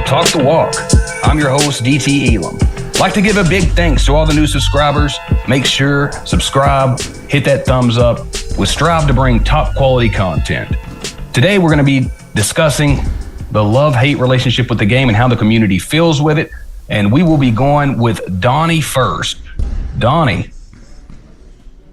Talk the Walk. I'm your host, DT Elam. Like to give a big thanks to all the new subscribers. Make sure, subscribe, hit that thumbs up. We strive to bring top quality content. Today, we're going to be discussing the love-hate relationship with the game and how the community feels with it. And we will be going with Donnie first. Donnie.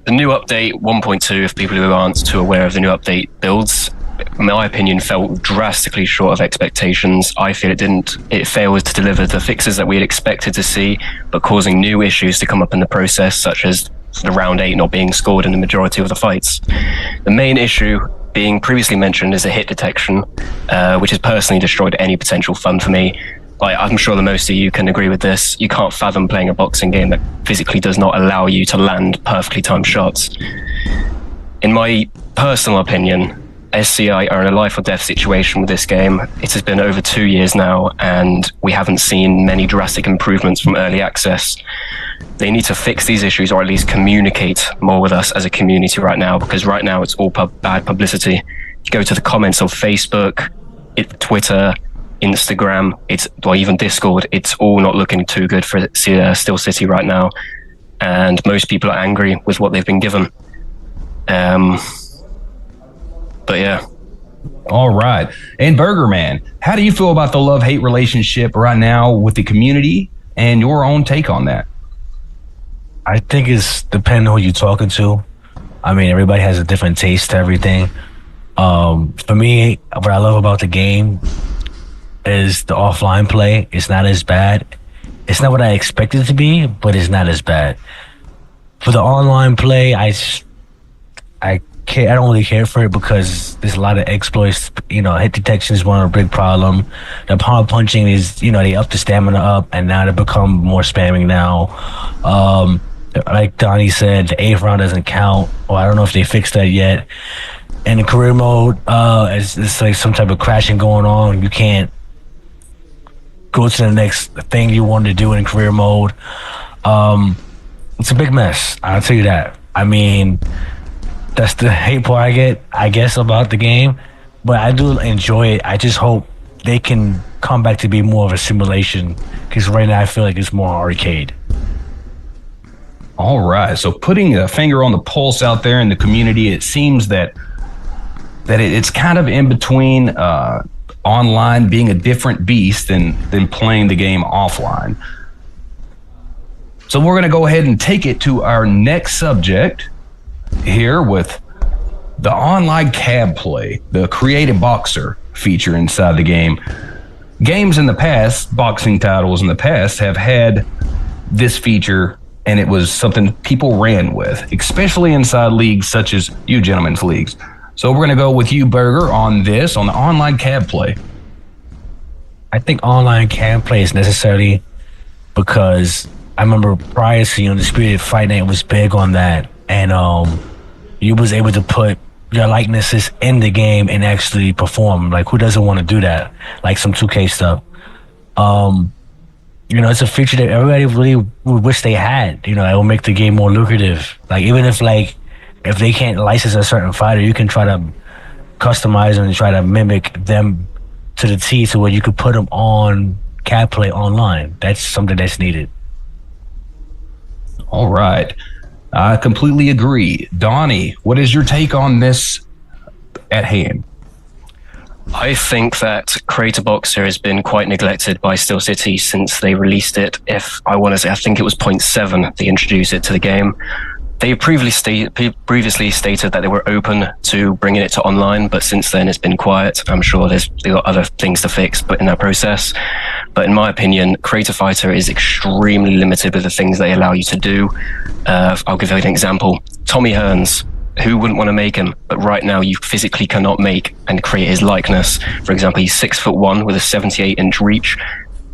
The new update 1.2, if people who aren't too aware of the new update builds, in my opinion, fell drastically short of expectations. I feel it failed to deliver the fixes that we had expected to see, but causing new issues to come up in the process, such as the round 8 not being scored in the majority of the fights. The main issue being previously mentioned is a hit detection, which has personally destroyed any potential fun for me. Like, I'm sure the most of you can agree with this. You can't fathom playing a boxing game that physically does not allow you to land perfectly timed shots. In my personal opinion, SCI are in a life or death situation with this game. It has been over 2 years now, and we haven't seen many drastic improvements from early access. They need to fix these issues, or at least communicate more with us as a community right now, because right now it's all bad publicity. You go to the comments of Facebook, Twitter, Instagram, or even Discord, it's all not looking too good for Steel City right now, and most people are angry with what they've been given. But yeah. All right. And Burger Man, how do you feel about the love-hate relationship right now with the community and your own take on that? I think it's depending on who you're talking to. I mean, everybody has a different taste to everything. For me, what I love about the game is the offline play. It's not as bad. It's not what I expected it to be, but it's not as bad. For the online play, I don't really care for it because there's a lot of exploits. You know, hit detection is one of the big problem. The power punching is, they up the stamina up, and now they become more spamming now. Like Donnie said, the 8th round doesn't count. Well, I don't know if they fixed that yet. And in career mode, it's like some type of crashing going on. You can't go to the next thing you want to do in career mode. It's a big mess, I'll tell you that. I mean, that's the hate part I get, I guess, about the game. But I do enjoy it. I just hope they can come back to be more of a simulation, because right now I feel like it's more arcade. All right. So putting a finger on the pulse out there in the community, it seems that it's kind of in between online being a different beast than playing the game offline. So we're going to go ahead and take it to our next subject here with the online cab play, the creative boxer feature inside the game. Games in the past, boxing titles in the past, have had this feature, and it was something people ran with, especially inside leagues such as you gentlemen's leagues. So we're going to go with you, Burger, on the online cab play. I think online cab play is necessary because I remember prior to Undisputed, Fight Night was big on that, and you was able to put your likenesses in the game and actually perform. Like, who doesn't want to do that? Like some 2K stuff. It's a feature that everybody really would wish they had. It will make the game more lucrative. Like, even if they can't license a certain fighter, you can try to customize them and try to mimic them to the T, to where you could put them on cab play online. That's something that's needed. All right. I completely agree. Donnie, what is your take on this at hand? I think that Creator Boxer has been quite neglected by Steel City since they released it. If I want to say, I think it was 0.7 they introduced it to the game. They previously stated that they were open to bringing it to online, but since then it's been quiet. I'm sure they've got other things to fix, but in that process. But in my opinion, Creator Fighter is extremely limited with the things they allow you to do. I'll give you an example. Tommy Hearns. Who wouldn't want to make him? But right now, you physically cannot make and create his likeness. For example, he's 6'1" with a 78-inch reach.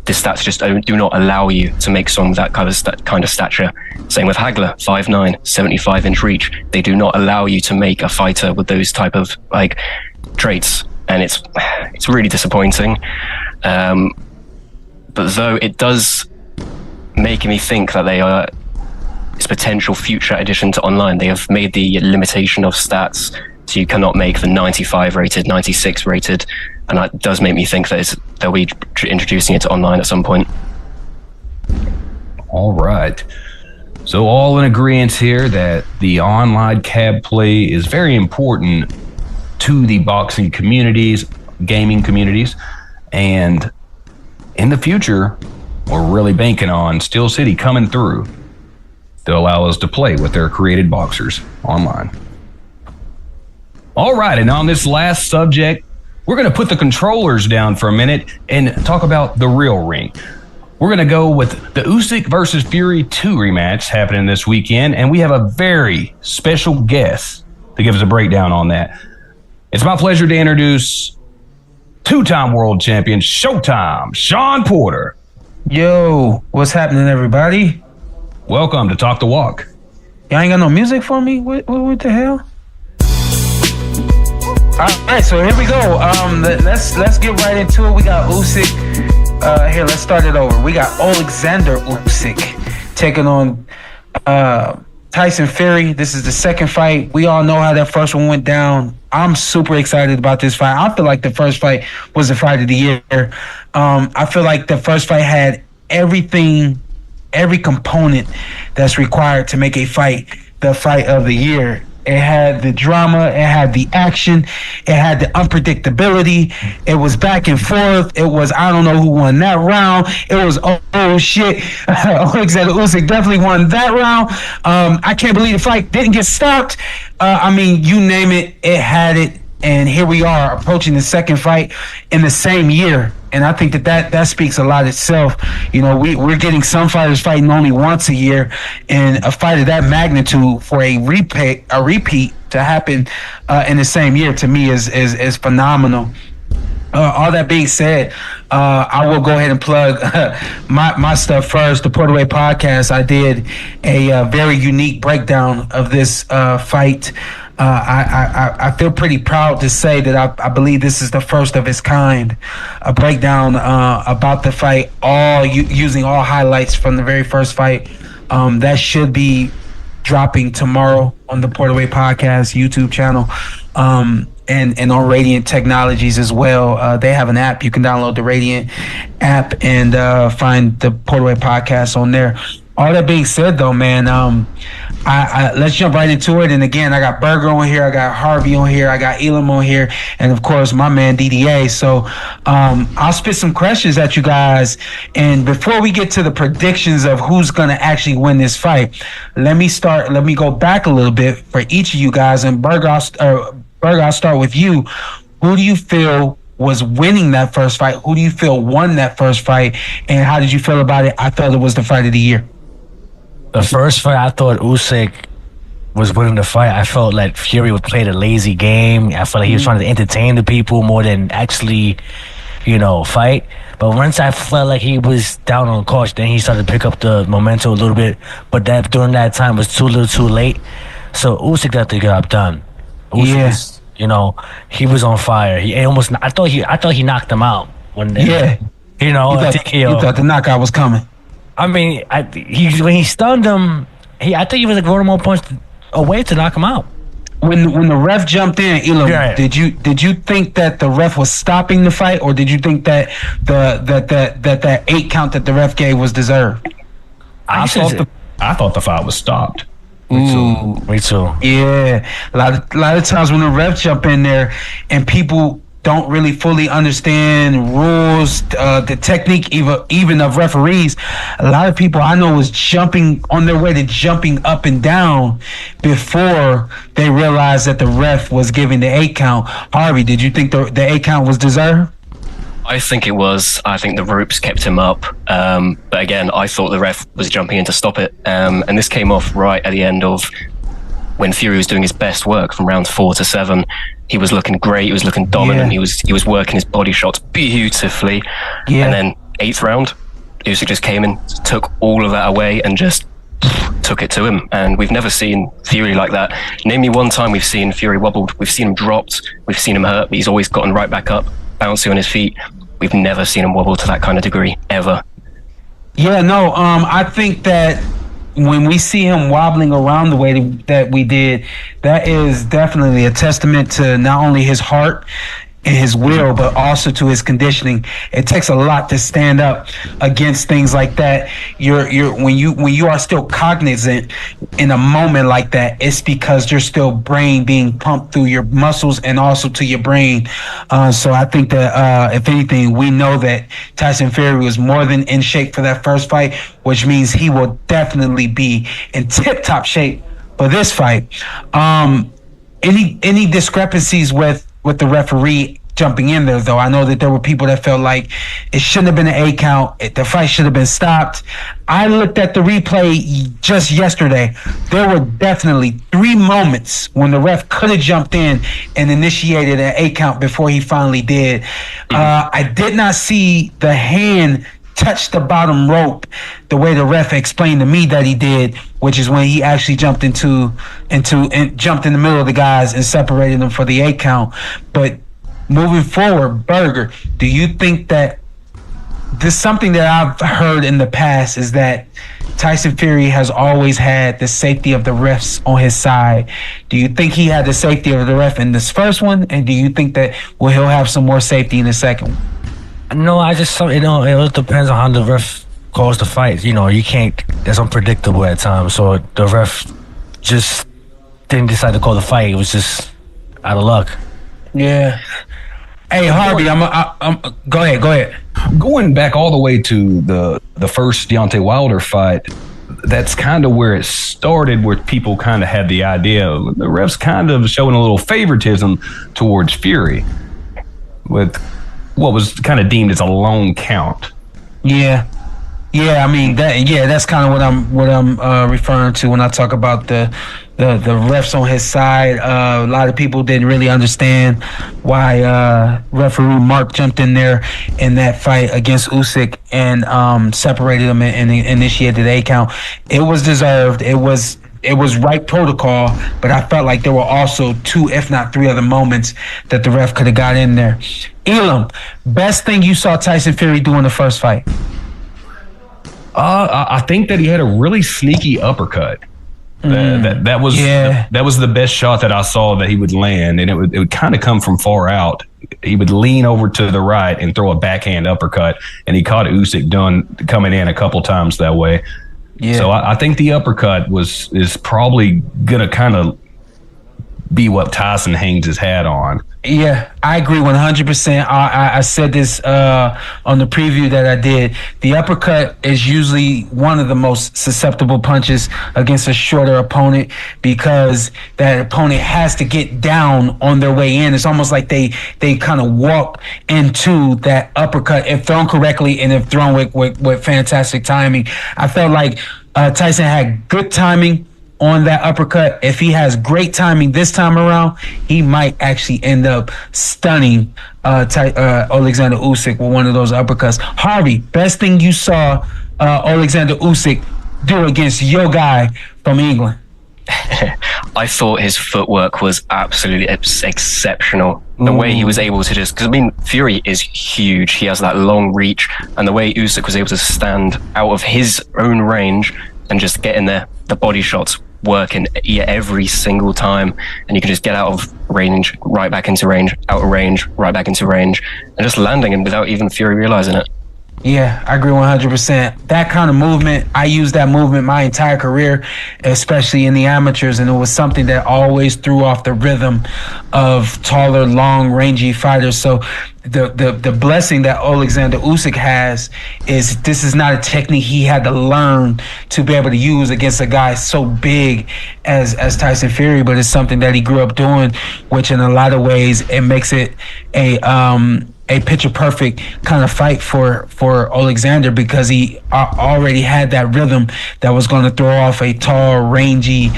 The stats just do not allow you to make someone with that kind of stature. Same with Hagler, 5'9", 75-inch reach. They do not allow you to make a fighter with those type of traits, and it's really disappointing. But though it does make me think that they are its potential future addition to online. They have made the limitation of stats So you cannot make the 95 rated, 96 rated. And that does make me think that they'll be introducing it to online at some point. All right. So all in agreement here that the online cab play is very important to the boxing communities, gaming communities, and in the future, we're really banking on Steel City coming through to allow us to play with their created boxers online. All right, and on this last subject, we're going to put the controllers down for a minute and talk about the real ring. We're going to go with the Usyk versus Fury 2 rematch happening this weekend, and we have a very special guest to give us a breakdown on that. It's my pleasure to introduce two-time world champion Showtime Shawn Porter. Yo, what's happening, everybody? Welcome to Talk the Walk. Y'all ain't got no music for me? What the hell? All right, so here we go. Let's get right into it. We got Usyk. Here, let's start it over. We got Alexander Usyk taking on Tyson Fury. This is the second fight. We all know how that first one went down. I'm super excited about this fight. I feel like the first fight was the fight of the year. I feel like the first fight had everything, every component that's required to make a fight the fight of the year. It had the drama, it had the action, it had the unpredictability, it was back and forth, it was, I don't know who won that round, it was, oh shit, Alexander Usyk definitely won that round. I can't believe the fight didn't get stopped. I mean, you name it, it had it, and here we are approaching the second fight in the same year. And I think that speaks a lot itself. You know, we're getting some fighters fighting only once a year, and a fight of that magnitude for a repeat to happen in the same year, to me is phenomenal. All that being said, I will go ahead and plug my stuff first. The Porter Way podcast, I did a very unique breakdown of this fight. I feel pretty proud to say that I believe this is the first of its kind, a breakdown about the fight, all using all highlights from the very first fight. That should be dropping tomorrow on the Porter Way podcast YouTube channel, and on Radiant Technologies as well. They have an app. You can download the Radiant app and find the Porter Way podcast on there. All that being said, though, man, let's jump right into it. And again, I got Burger on here, I got Harvey on here, I got Elam on here, and of course, my man DDA. So I'll spit some questions at you guys. And before we get to the predictions of who's going to actually win this fight, let me go back a little bit for each of you guys. And Burger, I'll start with you. Who do you feel was winning that first fight? Who do you feel won that first fight? And how did you feel about it? I felt it was the fight of the year. The first fight, I thought Usyk was winning the fight. I felt like Fury would play the lazy game. I felt like he was trying to entertain the people more than actually, fight. But once I felt like he was down on the couch, then he started to pick up the momentum a little bit. But during that time was too late. So Usyk got the job done. Usyk, he was on fire. I thought he knocked him out one day. Yeah. You thought the knockout was coming. I mean, when he stunned him, I think he was like one more punch away to knock him out. When the ref jumped in, Elam, did you think that the ref was stopping the fight, or did you think that that 8 count that the ref gave was deserved? I thought the fight was stopped. Me too. Yeah, a lot of times when the ref jump in there and people don't really fully understand rules, the technique even of referees, a lot of people I know was jumping on their way to jumping up and down before they realized that the ref was giving the 8 count. Harvey, did you think the 8 count was deserved? I think it was. I think the ropes kept him up. But again, I thought the ref was jumping in to stop it. And this came off right at the end of when Fury was doing his best work from rounds 4 to 7. He was looking great. He was looking dominant. Yeah. He was working his body shots beautifully. Yeah. And then 8th round, Usyk just came in, took all of that away, and just took it to him. And we've never seen Fury like that. Name me one time we've seen Fury wobbled. We've seen him dropped. We've seen him hurt, but he's always gotten right back up, bouncing on his feet. We've never seen him wobble to that kind of degree, ever. Yeah, no, I think that when we see him wobbling around the way that we did, that is definitely a testament to not only his heart and his will, but also to his conditioning. It takes a lot to stand up against things like that. When you are still cognizant in a moment like that, it's because there's still brain being pumped through your muscles and also to your brain. So I think that if anything, we know that Tyson Fury was more than in shape for that first fight, which means he will definitely be in tip-top shape for this fight. Any discrepancies with the referee jumping in there, though? I know that there were people that felt like it shouldn't have been an 8 count. The fight should have been stopped. I looked at the replay just yesterday. There were definitely 3 moments when the ref could have jumped in and initiated an 8 count before he finally did. I did not see the hand touch the bottom rope the way the ref explained to me that he did, which is when he actually jumped and jumped in the middle of the guys and separated them for the 8 count. But moving forward, Burger, do you think that this, something that I've heard in the past is that Tyson Fury has always had the safety of the refs on his side? Do you think he had the safety of the ref in this first one, and do you think that he'll have some more safety in the second one? No, I just, it all depends on how the ref calls the fight. You can't, it's unpredictable at times. So the ref just didn't decide to call the fight. It was just out of luck. Yeah. Hey, Harvey, I'm go ahead. Going back all the way to the first Deontay Wilder fight, that's kind of where it started, where people kind of had the idea of the refs kind of showing a little favoritism towards Fury with what was kind of deemed as a lone count. Yeah. I mean that's kind of what I'm referring to when I talk about the refs on his side. A lot of people didn't really understand why referee Mark jumped in there in that fight against Usyk and separated him and initiated the 8 count. It was deserved. It was right protocol, but I felt like there were also 2, if not 3 other moments that the ref could have got in there. Elam, best thing you saw Tyson Fury do in the first fight? I think that he had a really sneaky uppercut. That was the best shot that I saw that he would land, and it would kind of come from far out. He would lean over to the right and throw a backhand uppercut, and he caught Usyk coming in a couple times that way. Yeah. So I think the uppercut is probably gonna kind of be what Tyson hangs his hat on. Yeah, I agree 100%. I said this on the preview that I did. The uppercut is usually one of the most susceptible punches against a shorter opponent, because that opponent has to get down on their way in. It's almost like they kind of walk into that uppercut if thrown correctly and if thrown with fantastic timing. I felt like Tyson had good timing on that uppercut. If he has great timing this time around, he might actually end up stunning Alexander Usyk with one of those uppercuts. Harvey, best thing you saw Alexander Usyk do against your guy from England? I thought his footwork was absolutely exceptional. The way he was able to because Fury is huge. He has that long reach, and the way Usyk was able to stand out of his own range and just get in there, the body shots working every single time, and you can just get out of range, right back into range, out of range, right back into range, and just landing him without even Fury realizing it. Yeah, I agree 100%. That kind of movement, I used that movement my entire career, especially in the amateurs, and it was something that always threw off the rhythm of taller, long, rangy fighters. So the blessing that Alexander Usyk has is this is not a technique he had to learn to be able to use against a guy so big as Tyson Fury, but it's something that he grew up doing, which in a lot of ways it makes it a picture perfect kind of fight for Alexander, because he already had that rhythm that was going to throw off a tall, rangy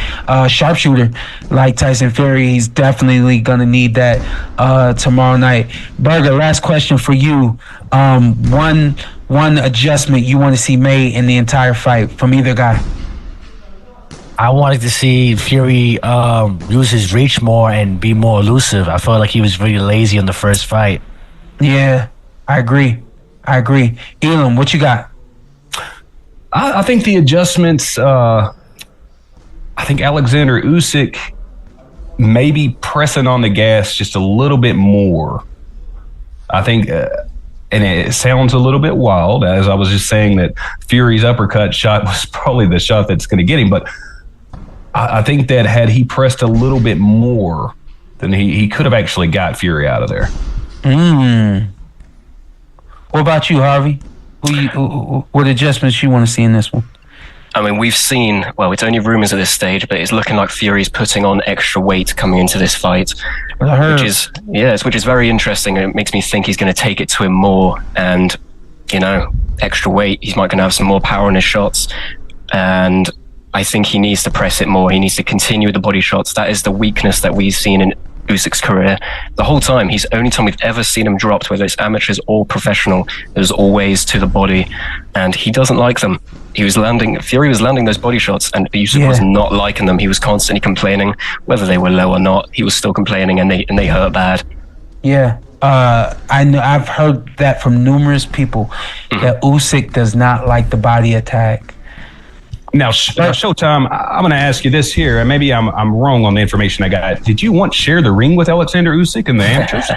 sharpshooter like Tyson Fury. He's definitely going to need that tomorrow night. Burger, last question for you. One adjustment you want to see made in the entire fight from either guy? I wanted to see Fury use his reach more and be more elusive. I felt like he was really lazy in the first fight. Yeah, I agree. Elam, what you got? I think the adjustments. I think Alexander Usyk maybe pressing on the gas just a little bit more. I think, and it sounds a little bit wild, as I was just saying that Fury's uppercut shot was probably the shot that's going to get him. But I think that had he pressed a little bit more, then he could have actually got Fury out of there. What about you, Harvey? What adjustments you want to see in this one? I mean, we've seen, well, it's only rumors at this stage, but it's looking like Fury's putting on extra weight coming into this fight, which is very interesting. And it makes me think he's going to take it to him more, and, you know, extra weight, he's might going to have some more power in his shots. And I think he needs to press it more. He needs to continue with the body shots. That is the weakness that we've seen in Usyk's career. The whole time, only time we've ever seen him dropped, whether it's amateurs or professional, it was always to the body, and he doesn't like them. Fury was landing those body shots, and Usyk was not liking them. He was constantly complaining, whether they were low or not. He was still complaining, and they hurt bad. Yeah, I know. I've heard that from numerous people that Usyk does not like the body attack. Now, Showtime, I'm going to ask you this here, and maybe I'm wrong on the information I got. Did you once share the ring with Alexander Usyk in the amateurs?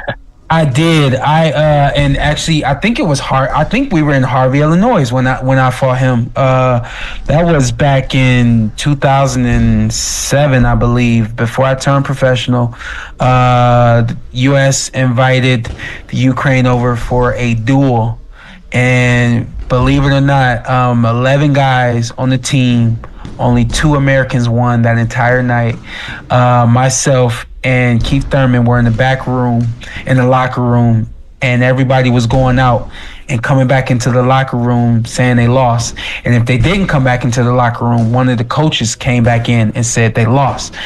I did. And actually, I think it was I think we were in Harvey, Illinois when I fought him. That was back in 2007, I believe, before I turned professional. The U.S. invited the Ukraine over for a duel, and believe it or not, 11 guys on the team, only 2 Americans won that entire night. Myself and Keith Thurman were in the back room, in the locker room, and everybody was going out and coming back into the locker room saying they lost. And if they didn't come back into the locker room, one of the coaches came back in and said they lost.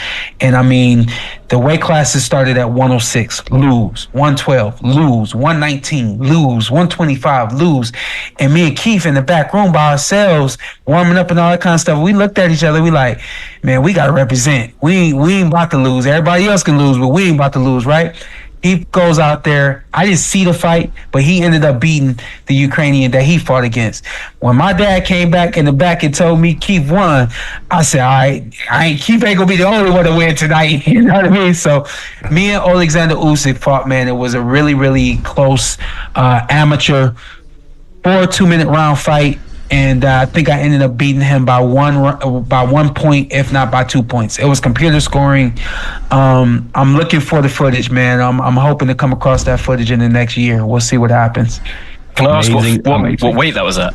And I mean, the weight classes started at 106, lose, 112, lose, 119, lose, 125, lose. And me and Keith in the back room by ourselves, warming up and all that kind of stuff, we looked at each other, we like, man, we got to represent. We ain't about to lose. Everybody else can lose, but we ain't about to lose, right? He goes out there. I didn't see the fight, but he ended up beating the Ukrainian that he fought against. When my dad came back in the back and told me Keith won, I said, all right, Keith ain't gonna be the only one to win tonight. You know what I mean? So me and Alexander Usyk fought, man. It was a really, really close amateur 4 2-minute round fight. And I think I ended up beating him by 1 point, if not by 2 points. It was computer scoring. I'm looking for the footage, man. I'm hoping to come across that footage in the next year. We'll see what happens. Can I ask what weight that was at?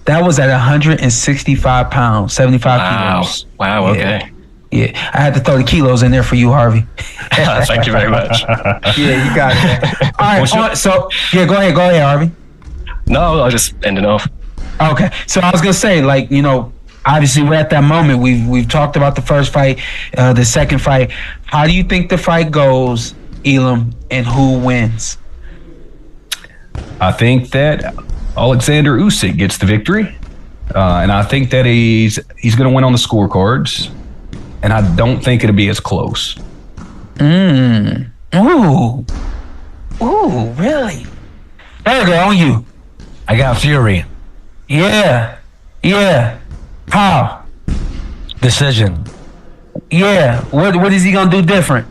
That was at 165 pounds, 75 kilos. Wow, okay. Yeah, I had to throw the kilos in there for you, Harvey. Thank you very much. Yeah, you got it. All right, go ahead, Harvey. No, I'll just end it off. Okay, so I was gonna say, like, you know, obviously we're at that moment. We've talked about the first fight, the second fight. How do you think the fight goes, Elam, and who wins? I think that Alexander Usyk gets the victory, and I think that he's going to win on the scorecards, and I don't think it'll be as close. Ooh, really? Burger, on you. I got Fury. Yeah. How? Decision. Yeah. What is he gonna do different?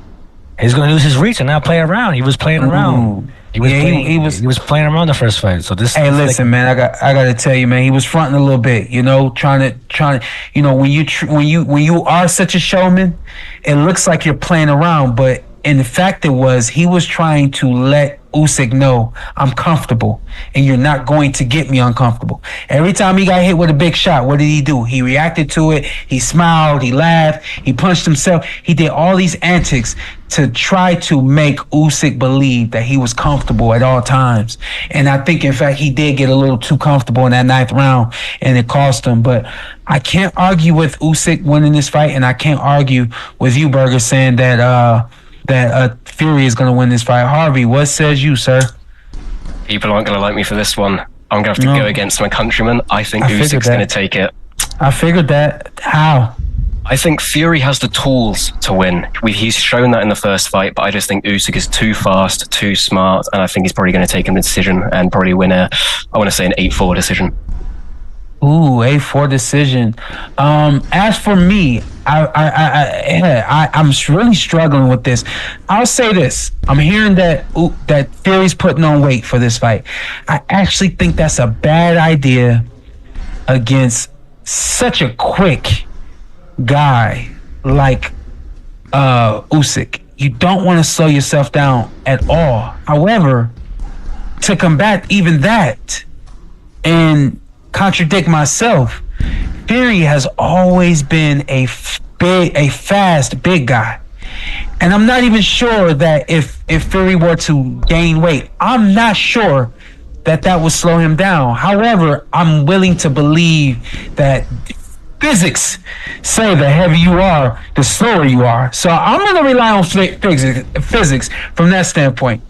He's gonna use his reach and not play around. He was playing around. He was playing around the first fight. So this. Hey, listen, man. I got to tell you, man. He was fronting a little bit. You know, trying to. You know, when you are such a showman, it looks like you're playing around, but in fact, he was trying to let Usyk know, I'm comfortable and you're not going to get me uncomfortable. Every time he got hit with a big shot, what did he do? He reacted to it. He smiled. He laughed. He punched himself. He did all these antics to try to make Usyk believe that he was comfortable at all times. And I think, in fact, he did get a little too comfortable in that 9th round, and it cost him. But I can't argue with Usyk winning this fight, and I can't argue with you, Berger, saying that Fury is going to win this fight. Harvey, what says you, sir? People aren't going to like me for this one. I'm going to have to go against my countryman. I think Usyk's going to take it. I figured that. How? I think Fury has the tools to win. He's shown that in the first fight, but I just think Usyk is too fast, too smart, and I think he's probably going to take him the decision and probably win I want to say an 8-4 decision. Ooh, a 4 decision. As for me, I'm really struggling with this. I'll say this: I'm hearing that Fury's putting on weight for this fight. I actually think that's a bad idea against such a quick guy like Usyk. You don't want to slow yourself down at all. However, to combat even that and contradict myself, Fury has always been a fast, big guy. And I'm not even sure that if Fury were to gain weight, I'm not sure that would slow him down. However, I'm willing to believe that physics say the heavier you are, the slower you are. So I'm going to rely on physics from that standpoint.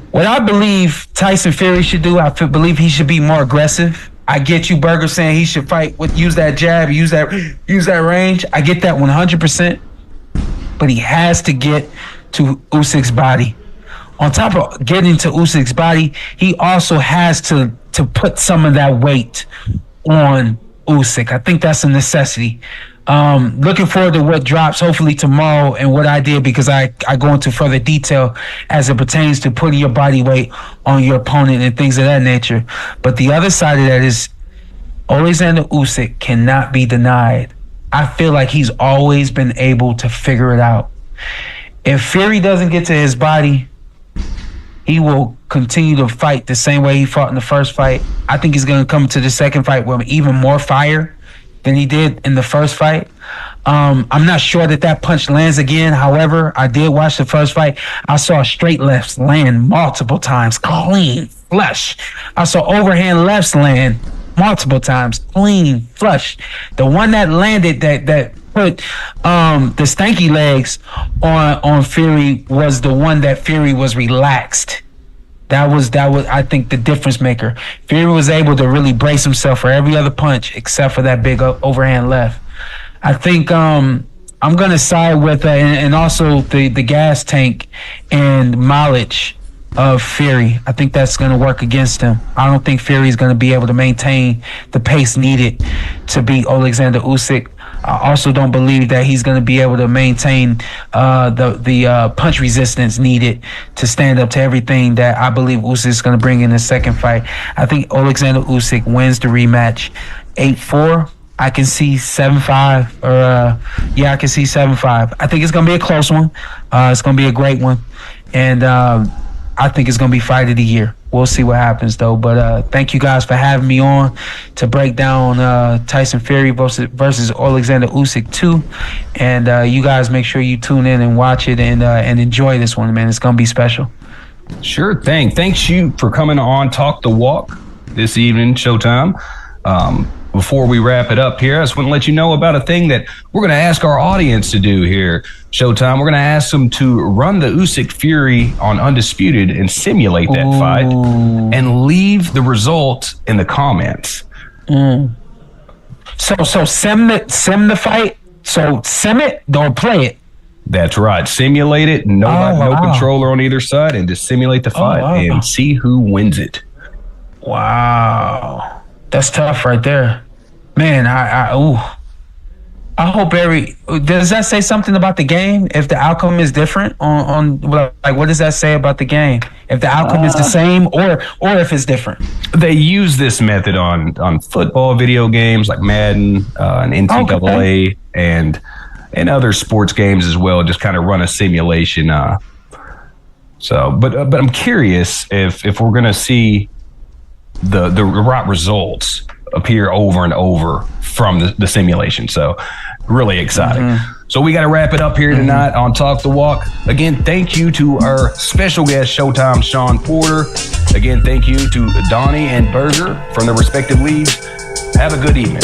What I believe Tyson Fury should do, I believe he should be more aggressive. I get you, Burger, saying he should fight use that jab, use that range. I get that 100%. But he has to get to Usyk's body. On top of getting to Usyk's body, he also has to put some of that weight on Usyk. I think that's a necessity. Looking forward to what drops hopefully tomorrow and what I did, because I go into further detail as it pertains to putting your body weight on your opponent and things of that nature. But the other side of that is Alexander Usyk cannot be denied. I feel like he's always been able to figure it out. If Fury doesn't get to his body, he will continue to fight the same way he fought in the first fight. I think he's going to come to the second fight with even more fire than he did in the first fight. I'm not sure that punch lands again. However, I did watch the first fight. I saw straight lefts land multiple times, clean, flush. I saw overhand lefts land multiple times, clean, flush. The one that landed that put the stanky legs on Fury was the one that Fury was relaxed. That was I think the difference maker. Fury was able to really brace himself for every other punch except for that big overhand left. I think I'm gonna side with and also the gas tank and mileage of Fury. I think that's gonna work against him. I don't think Fury's gonna be able to maintain the pace needed to beat Alexander Usyk. I also don't believe that he's going to be able to maintain the punch resistance needed to stand up to everything that I believe Usyk is going to bring in the second fight. I think Alexander Usyk wins the rematch 8-4. I can see 7-5, or I can see 7-5. I think it's going to be a close one. It's going to be a great one, and I think it's going to be fight of the year. We'll see what happens, though. But thank you guys for having me on to break down Tyson Fury versus Alexander Usyk 2. And you guys make sure you tune in and watch it and enjoy this one, man. It's going to be special. Sure thing. Thanks you for coming on Talk the Walk this evening, Showtime. Before we wrap it up here, I just want to let you know about a thing that we're going to ask our audience to do here, Showtime. We're going to ask them to run the Usyk Fury on Undisputed and simulate that fight and leave the result in the comments. So sim the fight. So sim it, don't play it. That's right. Simulate it. No controller on either side, and just simulate the fight and see who wins it. Wow, that's tough right there, man. I hope does that say something about the game? If the outcome is different on what does that say about the game? If the outcome is the same or if it's different? They use this method on football video games like Madden and NCAA and other sports games as well. Just kind of run a simulation. But I'm curious if we're gonna see the right results appear over and over from the simulation. So really exciting. So we got to wrap it up here tonight on Talk the Walk. Again, thank you to our special guest, Showtime Shawn Porter. Again, thank you to Donnie and Berger from their respective leagues. Have a good evening.